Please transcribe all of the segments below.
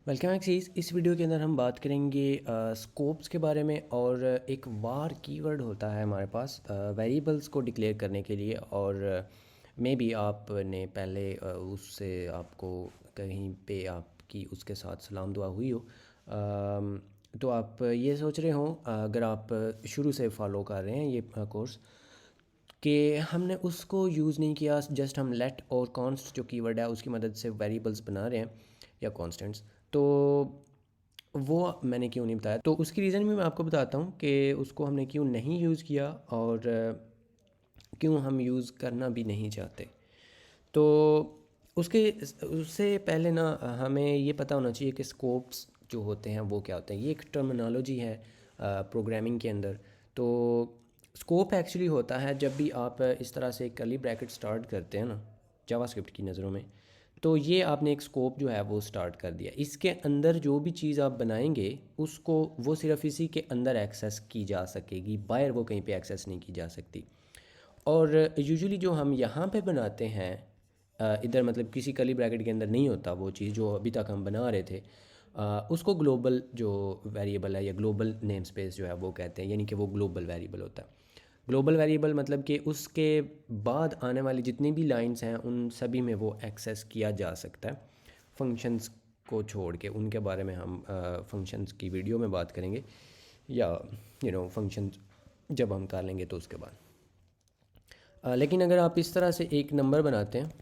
Welcome axes. इस video के अंदर हम बात करेंगे स्कोप्स के बारे में। और एक वार कीवर्ड होता है हमारे पास वेरिएबल्स को डिक्लेयर करने के लिए। और मे बी आपने पहले उससे आपको कहीं पे आपकी उसके साथ सलाम दुआ हुई हो। तो आप ये सोच रहे हो, अगर आप शुरू से फॉलो कर रहे हैं ये कोर्स, कि हमने उसको यूज़ नहीं किया, जस्ट हम लेट और कॉन्स्ट जो कीवर्ड है उसकी मदद से वेरिएबल्स बना रहे हैं या कॉन्स्टेंट्स, तो वो मैंने क्यों नहीं बताया। तो उसकी रीज़न भी मैं आपको बताता हूँ कि उसको हमने क्यों नहीं यूज़ किया और क्यों हम यूज़ करना भी नहीं चाहते। तो उसके उससे पहले ना हमें ये पता होना चाहिए कि स्कोप्स जो होते हैं वो क्या होते हैं। ये एक टर्मिनोलॉजी है प्रोग्रामिंग के अंदर। तो स्कोप एक्चुअली होता है जब भी आप इस तरह से कर्ली ब्रैकेट स्टार्ट करते हैं ना जावास्क्रिप्ट की नज़रों में, तो ये आपने एक स्कोप जो है वो स्टार्ट कर दिया। इसके अंदर जो भी चीज़ आप बनाएंगे उसको वो सिर्फ इसी के अंदर एक्सेस की जा सकेगी, बाहर वो कहीं पे एक्सेस नहीं की जा सकती। और यूजुअली जो हम यहाँ पे बनाते हैं इधर, मतलब किसी कर्ली ब्रैकेट के अंदर नहीं होता वो चीज़ जो अभी तक हम बना रहे थे। उसको ग्लोबल जो वेरिएबल है या ग्लोबल नेम स्पेस जो है वो कहते हैं, यानी कि वो ग्लोबल वेरिएबल होता है। ग्लोबल वेरिएबल मतलब कि उसके बाद आने वाली जितनी भी लाइंस हैं उन सभी में वो एक्सेस किया जा सकता है। फंक्शंस को छोड़ के, उनके बारे में हम फंक्शंस की वीडियो में बात करेंगे, या फंक्शंस जब हम कर लेंगे तो उसके बाद। लेकिन अगर आप इस तरह से एक नंबर बनाते हैं,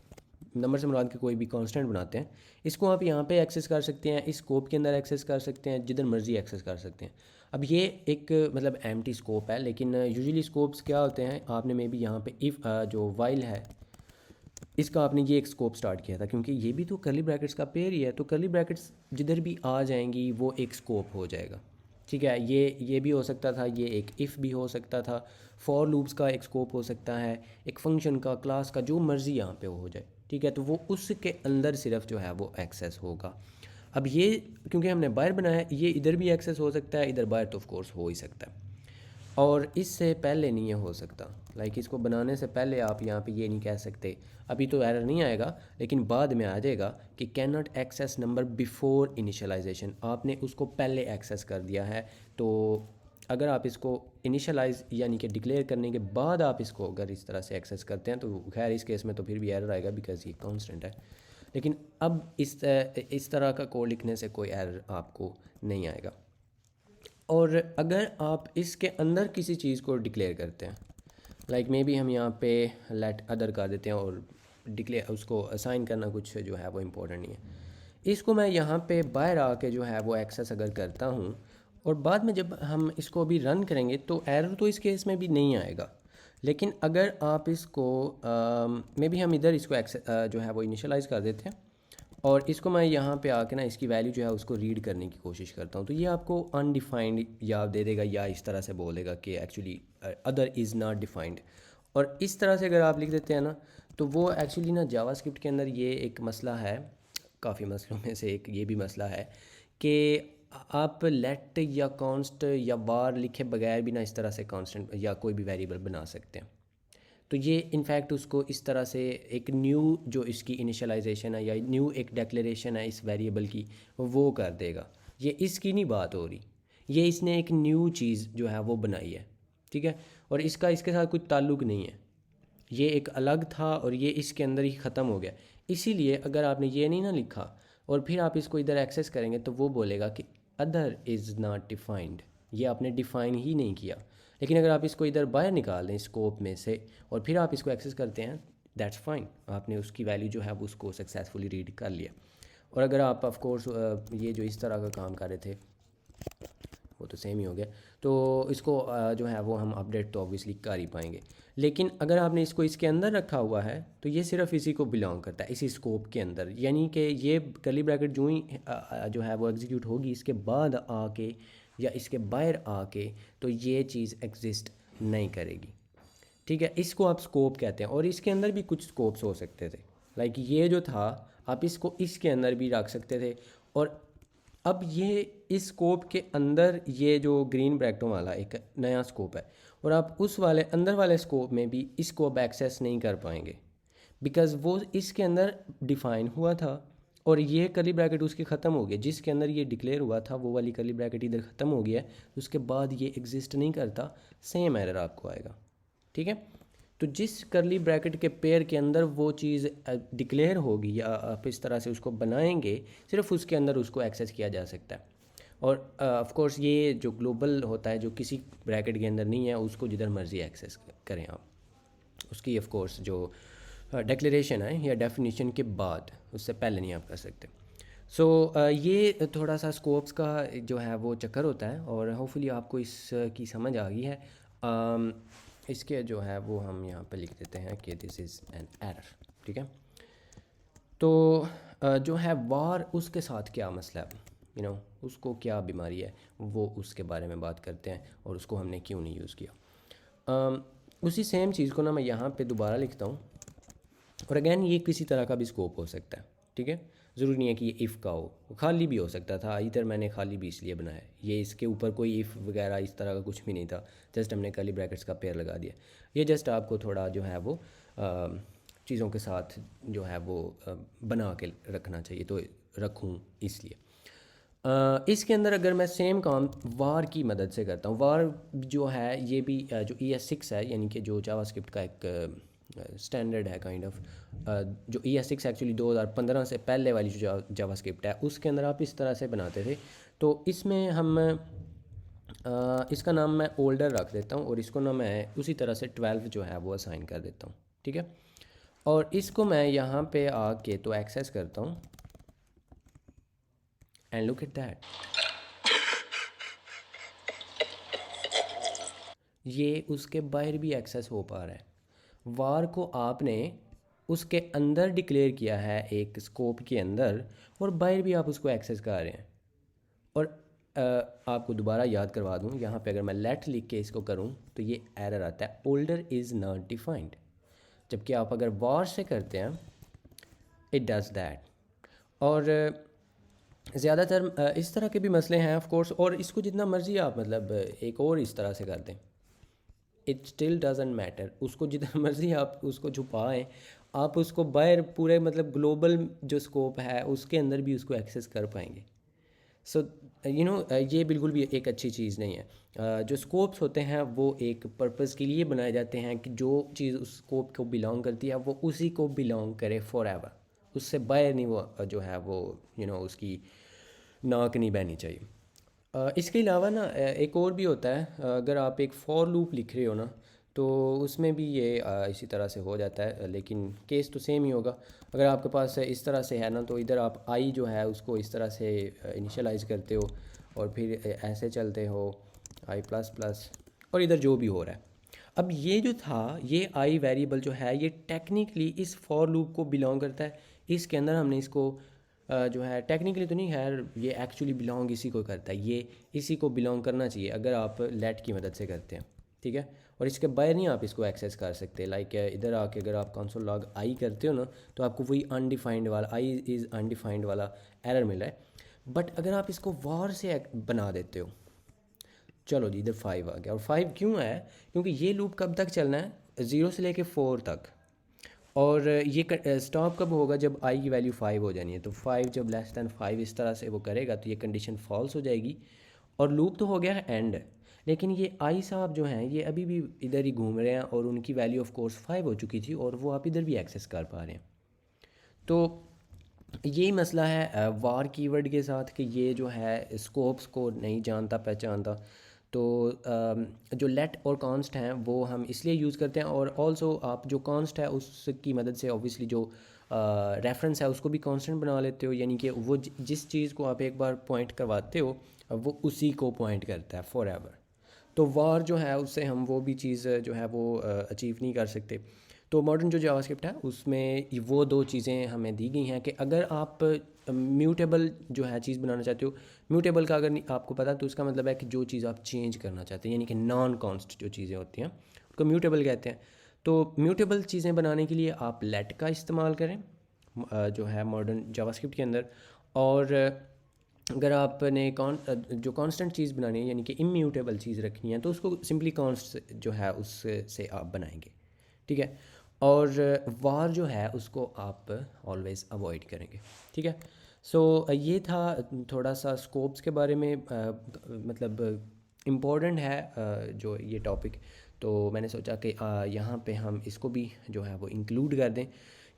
नंबर से मुराद के कोई भी कांस्टेंट बनाते हैं, इसको आप यहाँ पे एक्सेस कर सकते हैं, इस स्कोप के अंदर एक्सेस कर सकते हैं, जिधर मर्जी एक्सेस कर सकते हैं। अब ये एक मतलब एम्प्टी स्कोप है, लेकिन यूजुअली स्कोप्स क्या होते हैं, आपने मे बी यहाँ पे इफ़ जो वाइल है इसका आपने ये एक स्कोप स्टार्ट किया था, क्योंकि ये भी तो कर्ली ब्रैकेट्स का पेयर ही है। तो कर्ली ब्रैकेट्स जिधर भी आ जाएंगी वो एक स्कोप हो जाएगा। ठीक है, ये भी हो सकता था, ये एक इफ़ भी हो सकता था, फॉर लूप्स का एक स्कोप हो सकता है, एक फंक्शन का, क्लास का, जो मर्ज़ी यहाँ पे हो जाए। ठीक है, तो वो उसके अंदर सिर्फ जो है वो एक्सेस होगा। अब ये क्योंकि हमने बाहर बनाया है, ये इधर भी एक्सेस हो सकता है, इधर बाहर तो ऑफ कोर्स हो ही सकता है। और इससे पहले नहीं ये हो सकता। इसको बनाने से पहले आप यहाँ पे ये नहीं कह सकते, अभी तो एरर नहीं आएगा लेकिन बाद में आ जाएगा कि can not access number before initialisation. आपने उसको पहले एक्सेस कर दिया है। तो अगर आप इसको इनिशियलाइज यानी कि डिक्लेयर करने के बाद आप इसको अगर इस तरह से एक्सेस करते हैं, तो खैर इस केस में तो फिर भी एरर आएगा बिकॉज ये कांस्टेंट है। लेकिन अब इस तरह का कोड लिखने से कोई एरर आपको नहीं आएगा। और अगर आप इसके अंदर किसी चीज़ को डिक्लेयर करते हैं, मे बी हम यहाँ पे लेट अदर कर देते हैं, और डिक्लेयर उसको असाइन करना कुछ जो है वो इम्पोर्टेंट नहीं है। इसको मैं यहाँ पे बाहर आके जो है वो एक्सेस अगर करता हूँ, और बाद में जब हम इसको भी रन करेंगे तो एरर तो इस केस में भी नहीं आएगा। लेकिन अगर आप इसको मे बी हम इधर इसको जो है वो इनिशियलाइज़ कर देते हैं, और इसको मैं यहाँ पे आके ना इसकी वैल्यू जो है उसको रीड करने की कोशिश करता हूँ, तो ये आपको अनडिफाइंड या दे देगा, या इस तरह से बोलेगा कि actually other is not defined. और इस तरह से अगर आप लिख देते हैं ना, तो वो एक्चुअली ना जावास्क्रिप्ट के अंदर ये एक मसला है, काफ़ी मसलों में से एक ये भी मसला है कि आप लेट या कॉन्स्ट या बार लिखे बगैर भी ना इस तरह से कांस्टेंट या कोई भी वेरिएबल बना सकते हैं। तो ये इनफैक्ट उसको इस तरह से एक न्यू जो इसकी इनिशियलाइजेशन है या न्यू एक डेक्लेरेशन है इस वेरिएबल की, वो कर देगा। ये इसकी नहीं बात हो रही, ये इसने एक न्यू चीज़ जो है वो बनाई है। ठीक है, और इसका इसके साथ कोई ताल्लुक़ नहीं है, ये एक अलग था और ये इसके अंदर ही ख़त्म हो गया। इसीलिए अगर आपने ये नहीं ना लिखा और फिर आप इसको इधर एक्सेस करेंगे, तो वो बोलेगा कि अदर इज़ नॉट डिफाइंड, ये आपने डिफ़ाइन ही नहीं किया। लेकिन अगर आप इसको इधर बाहर निकाल दें स्कोप में से और फिर आप इसको एक्सेस करते हैं, दैट्स फाइन, आपने उसकी वैल्यू जो है वो उसको सक्सेसफुली रीड कर लिया। और अगर आप ऑफ कोर्स ये जो इस तरह का काम कर रहे थे वो तो सेम ही हो गया, तो इसको जो है वो हम अपडेट तो ऑब्वियसली कर ही पाएंगे। लेकिन अगर आपने इसको इसके अंदर रखा हुआ है तो ये सिर्फ इसी को बिलोंग करता है, इसी स्कोप के अंदर, यानी कि ये कर्ली ब्रैकेट जो ही जो है वो एग्जीक्यूट होगी इसके बाद आके या इसके बाहर आके, तो ये चीज़ एग्जिस्ट नहीं करेगी। ठीक है, इसको आप स्कोप कहते हैं। और इसके अंदर भी कुछ स्कोप्स हो सकते थे, ये जो था आप इसको इसके अंदर भी रख सकते थे। और अब ये इस स्कोप के अंदर ये जो ग्रीन ब्रैकेटों वाला एक नया स्कोप है, और आप उस वाले अंदर वाले स्कोप में भी इसको अब एक्सेस नहीं कर पाएंगे बिकॉज़ वो इसके अंदर डिफ़ाइन हुआ था और ये कर्ली ब्रैकेट उसकी ख़त्म हो गया, जिसके अंदर ये डिक्लेयर हुआ था वो वाली कर्ली ब्रैकेट इधर ख़त्म हो गया है, उसके बाद ये एग्जिस्ट नहीं करता, सेम एरर आपको आएगा। ठीक है, तो जिस कर्ली ब्रैकेट के पेयर के अंदर वो चीज़ डिक्लेयर होगी या आप इस तरह से उसको बनाएंगे, सिर्फ उसके अंदर उसको एक्सेस किया जा सकता है। और ऑफ कोर्स ये जो ग्लोबल होता है, जो किसी ब्रैकेट के अंदर नहीं है, उसको जिधर मर्ज़ी एक्सेस करें आप, उसकी ऑफ कोर्स जो डिक्लेरेशन है या डेफिनेशन के बाद, उससे पहले नहीं आप कर सकते। सो ये थोड़ा सा स्कोप्स का जो है वो चक्कर होता है, और होपफुली आपको इसकी समझ आ गई है। इसके जो है वो हम यहाँ पे लिख देते हैं कि दिस इज़ एन एरर। ठीक है, तो जो है वार, उसके साथ क्या मसला है, उसको क्या बीमारी है, वो उसके बारे में बात करते हैं, और उसको हमने क्यों नहीं यूज़ किया। उसी सेम चीज़ को ना मैं यहाँ पे दोबारा लिखता हूँ, और अगेन ये किसी तरह का भी स्कोप हो सकता है। ठीक है, ज़रूरी नहीं है कि ये इफ़ का हो, खाली भी हो सकता था। इधर मैंने खाली भी इसलिए बनाया, ये इसके ऊपर कोई इफ़ वगैरह इस तरह का कुछ भी नहीं था, जस्ट हमने कर्ली ब्रैकेट्स का पेयर लगा दिया। ये जस्ट आपको थोड़ा जो है वो चीज़ों के साथ जो है वो बना के रखना चाहिए, तो रखूँ इसलिए। इसके अंदर अगर मैं सेम काम वार की मदद से करता हूँ, वार जो है ये भी जो ES6 है, यानी कि जो जावास्क्रिप्ट का एक स्टैंडर्ड है काइंड ऑफ, जो ES6 एक्चुअली 2015 से पहले वाली जो जावास्क्रिप्ट है, उसके अंदर आप इस तरह से बनाते थे। तो इसमें हम इसका नाम मैं ओल्डर रख देता हूँ, और इसको ना मैं उसी तरह से 12 जो है वो असाइन कर देता हूँ। ठीक है, और इसको मैं यहाँ पे आके तो एक्सेस करता हूँ, एंड लुक एट दैट, ये उसके बाहर भी एक्सेस हो पा रहा है। वार को आपने उसके अंदर डिक्लेयर किया है एक स्कोप के अंदर, और बाहर भी आप उसको एक्सेस कर रहे हैं। और आपको दोबारा याद करवा दूं, यहाँ पे अगर मैं लेट लिख के इसको करूँ तो ये एरर आता है, ओल्डर इज़ नॉट डिफाइंड। जबकि आप अगर वार से करते हैं, इट डज़ दैट। और ज़्यादातर इस तरह के भी मसले हैं ऑफ कोर्स, और इसको जितना मर्ज़ी आप मतलब एक और इस तरह से कर दें, इट स्टिल डजेंट मैटर। उसको जितना मर्ज़ी आप उसको छुपाएं, आप उसको बाहर पूरे मतलब ग्लोबल जो स्कोप है उसके अंदर भी उसको एक्सेस कर पाएंगे। सो ये बिल्कुल भी एक अच्छी चीज़ नहीं है। जो स्कोप्स होते हैं वो एक पर्पज़ के लिए बनाए जाते हैं कि जो चीज़ उस स्कोप को बिलोंग करती है वो उसी को बिलोंग करे फॉर एवर, उससे बाहर नहीं वो जो है वो उसकी नाक नहीं बहनी चाहिए। इसके अलावा ना एक और भी होता है, अगर आप एक फॉर लूप लिख रहे हो ना, तो उसमें भी ये इसी तरह से हो जाता है, लेकिन केस तो सेम ही होगा। अगर आपके पास इस तरह से है ना, तो इधर आप आई जो है उसको इस तरह से इनिशियलाइज करते हो, और फिर ऐसे चलते हो I++, और इधर जो भी हो रहा है। अब ये जो था, ये आई वेरिएबल जो है ये टेक्निकली इस फॉर लूप को बिलोंग करता है। इसके अंदर हमने इसको जो है टेक्निकली तो नहीं, खैर ये एक्चुअली बिलोंग इसी को करता है, ये इसी को बिलोंग करना चाहिए अगर आप लेट की मदद से करते हैं। ठीक है, और इसके बाहर नहीं आप इसको एक्सेस कर सकते। लाइक इधर आके अगर आप कंसोल लॉग आई करते हो ना, तो आपको वही अनडिफाइंड वाला आई इज़ अनडिफाइंड वाला एरर मिला है। बट अगर आप इसको वार से बना देते हो, चलो जी इधर 5 आ गया। और 5 क्यों है, क्योंकि ये लूप कब तक चलना है, 0 से लेके 4 तक। और ये स्टॉप कब होगा, जब आई की वैल्यू 5 हो जानी है। तो 5 जब लेस दैन 5 इस तरह से वो करेगा तो ये कंडीशन फॉल्स हो जाएगी, और लूप तो हो गया है एंड। लेकिन ये आई साहब जो हैं ये अभी भी इधर ही घूम रहे हैं, और उनकी वैल्यू ऑफ कोर्स 5 हो चुकी थी, और वो आप इधर भी एक्सेस कर पा रहे हैं। तो यही मसला है वार कीवर्ड के साथ, कि ये जो है स्कोप्स को नहीं जानता पहचानता। तो जो लेट और कॉन्स्ट हैं वो हम इसलिए यूज़ करते हैं, और ऑल्सो आप जो कॉन्स्ट है उसकी मदद से ऑब्वियसली जो रेफरेंस है उसको भी कांस्टेंट बना लेते हो, यानी कि वो जिस चीज़ को आप एक बार पॉइंट करवाते हो वो उसी को पॉइंट करता है फॉर एवर। तो वार जो है उससे हम वो भी चीज़ जो है वो अचीव नहीं कर सकते। तो मॉडर्न जो जावास्क्रिप्ट है उसमें वो दो चीज़ें हमें दी गई हैं, कि अगर आप म्यूटेबल जो है चीज़ बनाना चाहते हो, म्यूटेबल का अगर आपको पता है तो उसका मतलब है कि जो चीज़ आप चेंज करना चाहते हैं, यानी कि नॉन कॉन्स्ट जो चीज़ें होती हैं उसको म्यूटेबल कहते हैं। तो म्यूटेबल चीज़ें बनाने के लिए आप लेट का इस्तेमाल करें जो है मॉडर्न जावास्क्रिप्ट के अंदर। और अगर आपने जो कांस्टेंट चीज़ बनानी है, यानी कि इम्यूटेबल चीज़ रखनी है, तो उसको सिंपली कॉन्स्ट जो है उससे आप बनाएंगे। ठीक है, और वार जो है उसको आप ऑलवेज़ अवॉइड करेंगे। ठीक है। सो ये था थोड़ा सा स्कोप्स के बारे में, मतलब इम्पोर्टेंट है जो ये टॉपिक। तो मैंने सोचा कि यहाँ पे हम इसको भी जो है वो इंक्लूड कर दें,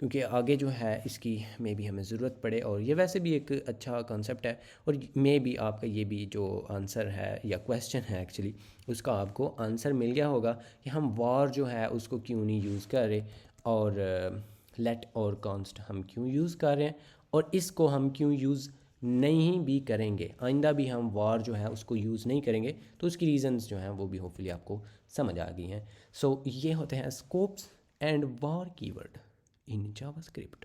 क्योंकि आगे जो है इसकी मे भी हमें ज़रूरत पड़े, और ये वैसे भी एक अच्छा कॉन्सेप्ट है। और मे भी आपका ये भी जो आंसर है या क्वेश्चन है एक्चुअली, उसका आपको आंसर मिल गया होगा कि हम वार जो है उसको क्यों नहीं यूज़ कर रहे, और लेट और कॉन्स्ट हम क्यों यूज़ कर रहे हैं, और इसको हम क्यों यूज़ नहीं भी करेंगे, आइंदा भी हम वार जो है उसको यूज़ नहीं करेंगे। तो उसकी रीज़न्स जो हैं वो भी होपफुली आपको समझ आ गई हैं। सो ये होते हैं scopes and war keyword in JavaScript.